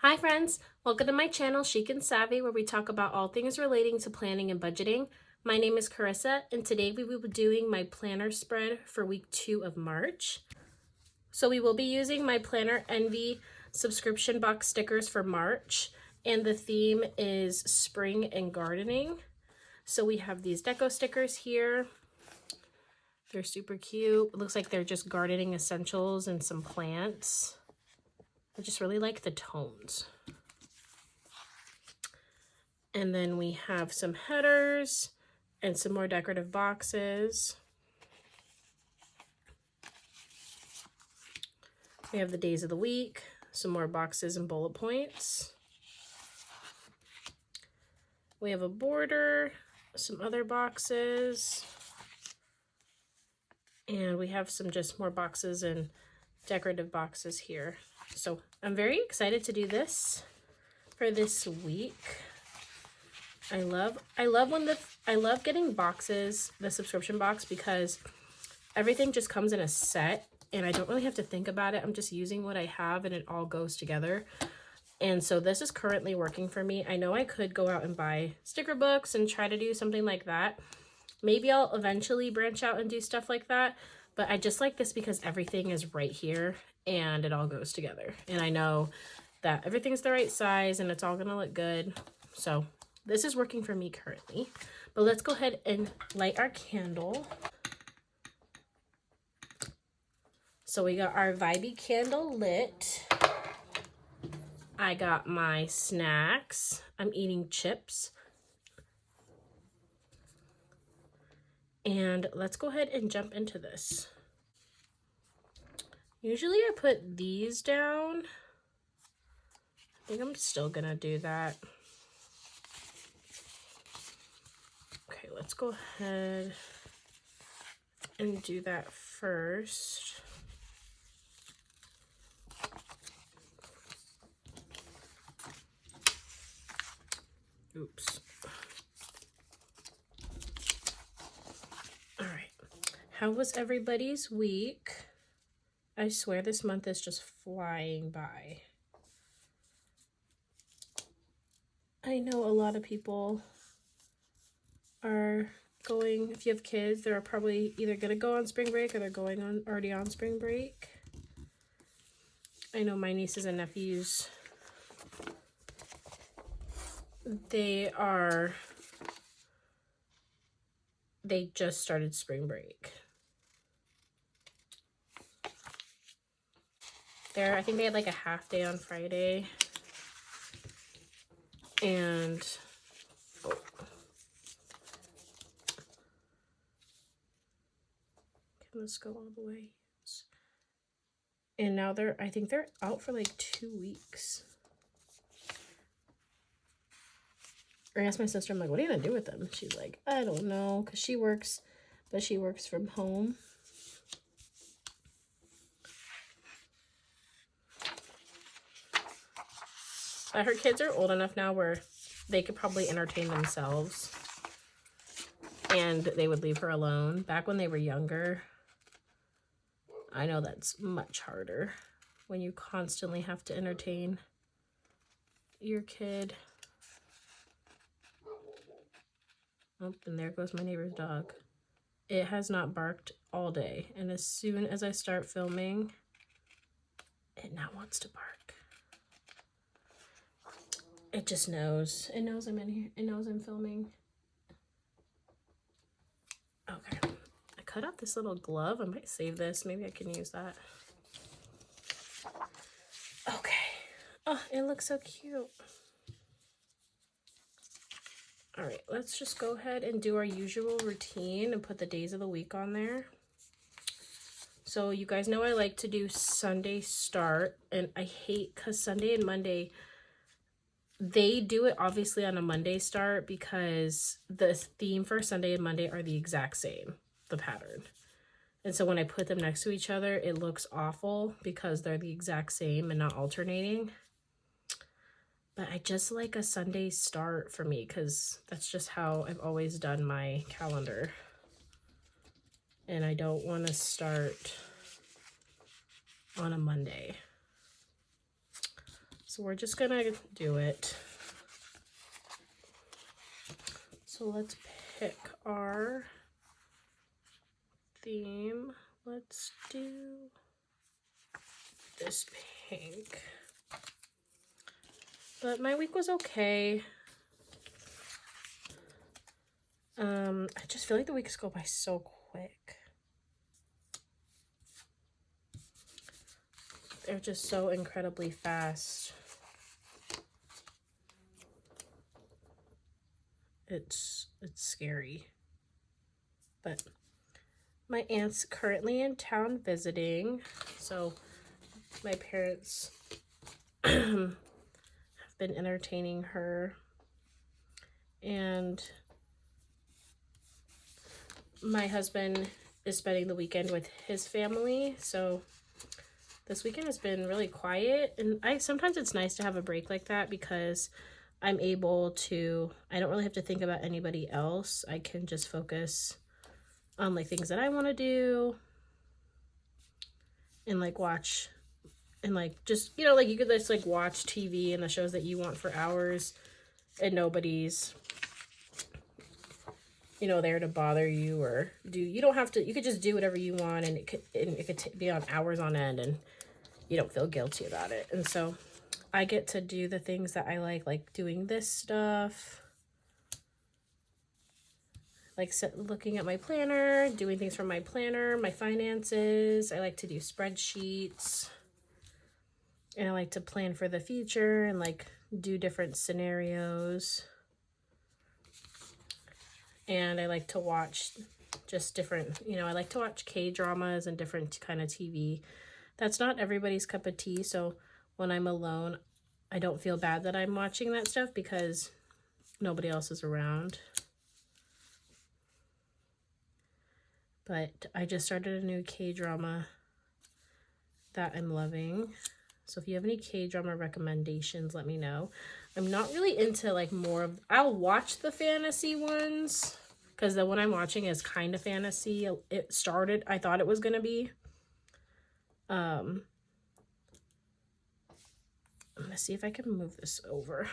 Hi friends, welcome to my channel Chic and Savvy, where we talk about all things relating to planning and budgeting. My name is Carissa, and today we will be doing my planner spread for week 2 of March. So we will be using my Planner Envy subscription box stickers for March, and the theme is spring and gardening. So we have these deco stickers here. They're super cute. It looks like they're just gardening essentials and some plants. I just really like the tones. And then we have some headers and some more decorative boxes. We have the days of the week, some more boxes and bullet points. We have a border, some other boxes, and we have some just more boxes and decorative boxes here. So I'm very excited to do this for this week. I love getting boxes, the subscription box, because everything just comes in a set and I don't really have to think about it. I'm just using what I have and it all goes together. And so this is currently working for me. I know I could go out and buy sticker books and try to do something like that. Maybe I'll eventually branch out and do stuff like that, but I just like this because everything is right here and it all goes together. And I know that everything's the right size and it's all gonna look good. So this is working for me currently. But let's go ahead and light our candle. So we got our vibey candle lit. I got my snacks. I'm eating chips. And let's go ahead and jump into this. Usually I put these down. I think I'm still gonna do that. Okay, let's go ahead and do that first. Oops. All right. How was everybody's week? I swear this month is just flying by. I know a lot of people are going, if you have kids, they're probably either going to go on spring break or they're going on already on spring break. I know my nieces and nephews, they just started spring break. I think they had like a half day on Friday. And can this go all the way? And now I think they're out for like 2 weeks. I asked my sister, I'm like, what are you gonna do with them? She's like, I don't know, because she works, but she works from home. But her kids are old enough now where they could probably entertain themselves and they would leave her alone. Back when they were younger, I know that's much harder when you constantly have to entertain your kid. Oh, and there goes my neighbor's dog. It has not barked all day, and as soon as I start filming, it now wants to bark. It just knows. It knows I'm in here. It knows I'm filming. Okay. I cut out this little glove. I might save this. Maybe I can use that. Okay. Oh, it looks so cute. All right, let's just go ahead and do our usual routine and put the days of the week on there. So you guys know I like to do Sunday start, and I hate because Sunday and Monday, they do it obviously on a Monday start because the theme for Sunday and Monday are the exact same, the pattern. And so when I put them next to each other, it looks awful because they're the exact same and not alternating. But I just like a Sunday start for me because that's just how I've always done my calendar. And I don't want to start on a Monday. So we're just gonna do it. So let's pick our theme. Let's do this pink. But my week was okay. I just feel like the weeks go by so quick. They're just so incredibly fast. It's scary. But my aunt's currently in town visiting, so my parents have been entertaining her, and my husband is spending the weekend with his family, so this weekend has been really quiet. And sometimes it's nice to have a break like that because I'm able to, I don't really have to think about anybody else. I can just focus on like things that I want to do and like watch and like just, you know, like you could just like watch TV and the shows that you want for hours and nobody's, you know, there to bother you or do, you don't have to, you could just do whatever you want, and it could be on hours on end and you don't feel guilty about it. And so I get to do the things that I like doing this stuff, like looking at my planner, doing things from my planner, my finances. I like to do spreadsheets, and I like to plan for the future and like do different scenarios. And I like to watch just different, you know, I like to watch K-dramas and different kind of TV. That's not everybody's cup of tea, so when I'm alone, I don't feel bad that I'm watching that stuff because nobody else is around. But I just started a new K-drama that I'm loving. So if you have any K-drama recommendations, let me know. I'm not really into like more of, I'll watch the fantasy ones because the one I'm watching is kind of fantasy. It started, I thought it was going to be. I'm going to see if I can move this over.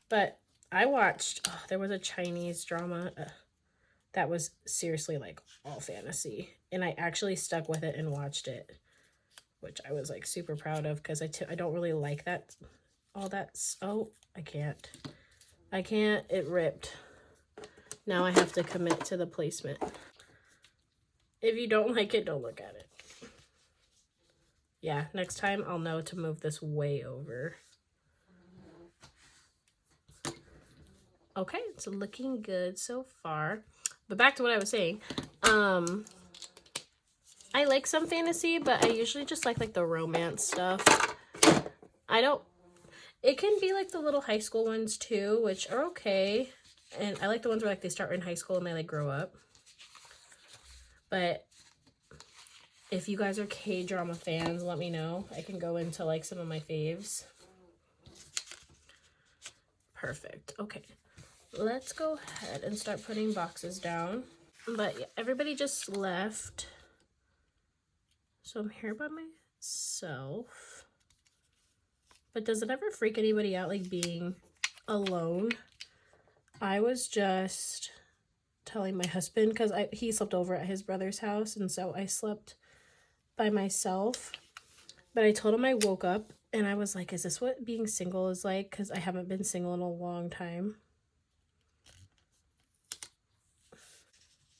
But I watched, there was a Chinese drama that was seriously like all fantasy. And I actually stuck with it and watched it, which I was like super proud of because I don't really like that, all that. Oh, I can't, it ripped. Now I have to commit to the placement. If you don't like it, don't look at it. Yeah, next time I'll know to move this way over. Okay, it's looking good so far. But back to what I was saying. I like some fantasy, but I usually just like the romance stuff. It can be like the little high school ones too, which are okay. And I like the ones where like they start in high school and they like grow up. But if you guys are K-drama fans, let me know. I can go into like some of my faves. Perfect. Okay. Let's go ahead and start putting boxes down. But yeah, everybody just left. So I'm here by myself. But does it ever freak anybody out like being alone? I was just telling my husband because he slept over at his brother's house, and so I slept by myself. But I told him I woke up and I was like, is this what being single is like? Because I haven't been single in a long time.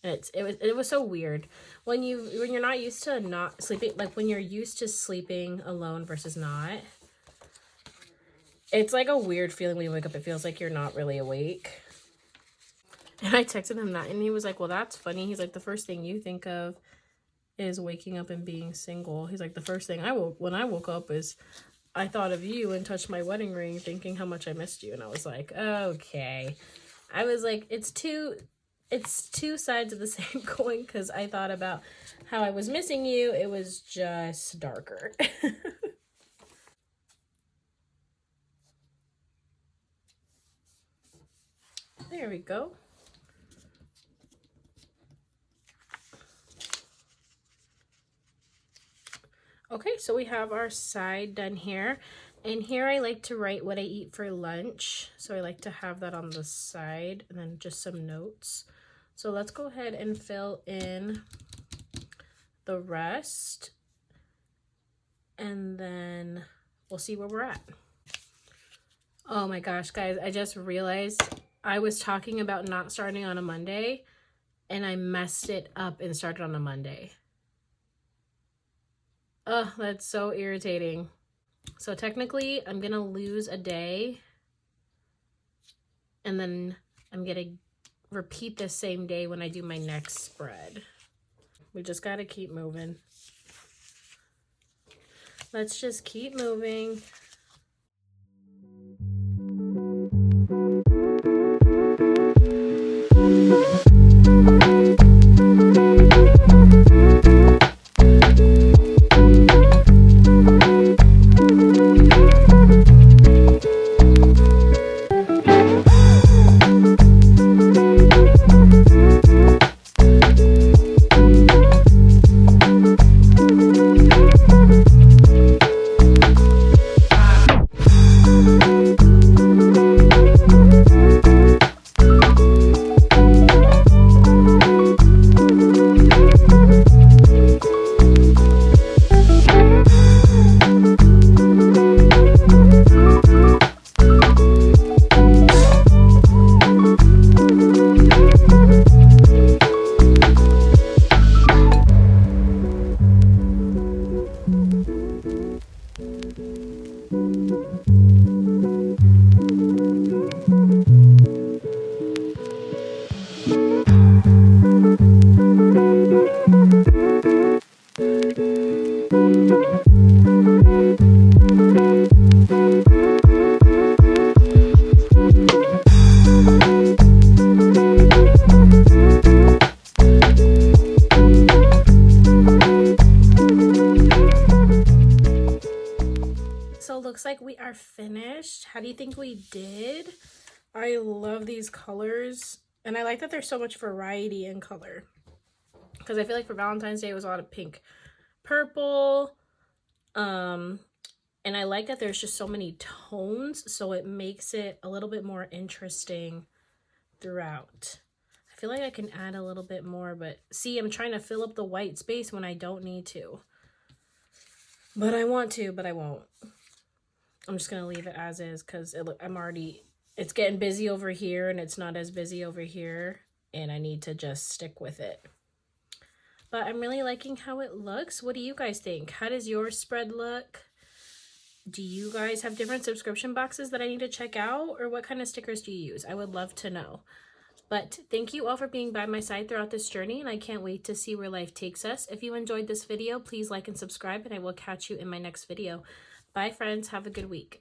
It was so weird when you're not used to not sleeping, like when you're used to sleeping alone versus not. It's like a weird feeling when you wake up. It feels like you're not really awake. And I texted him that, and he was like, well, that's funny. He's like, the first thing you think of is waking up and being single. He's like, the first thing when I woke up is I thought of you and touched my wedding ring thinking how much I missed you. And I was like, okay. I was like, it's two sides of the same coin, because I thought about how I was missing you. It was just darker. There we go. Okay, so we have our side done here. And here I like to write what I eat for lunch. So I like to have that on the side and then just some notes. So let's go ahead and fill in the rest. And then we'll see where we're at. Oh my gosh, guys, I just realized I was talking about not starting on a Monday and I messed it up and started on a Monday. Oh, that's so irritating. So technically, I'm going to lose a day and then I'm going to repeat the same day when I do my next spread. We just got to keep moving. Let's just keep moving. Looks like we are finished. How do you think we did? I love these colors and I like that there's so much variety in color, because I feel like for Valentine's Day it was a lot of pink, purple, and I like that there's just so many tones, so it makes it a little bit more interesting throughout. I feel like I can add a little bit more, but see, I'm trying to fill up the white space when I don't need to, but I want to, but I won't. I'm just going to leave it as is because it's getting busy over here and it's not as busy over here. And I need to just stick with it. But I'm really liking how it looks. What do you guys think? How does your spread look? Do you guys have different subscription boxes that I need to check out? Or what kind of stickers do you use? I would love to know. But thank you all for being by my side throughout this journey. And I can't wait to see where life takes us. If you enjoyed this video, please like and subscribe. And I will catch you in my next video. Bye, friends. Have a good week.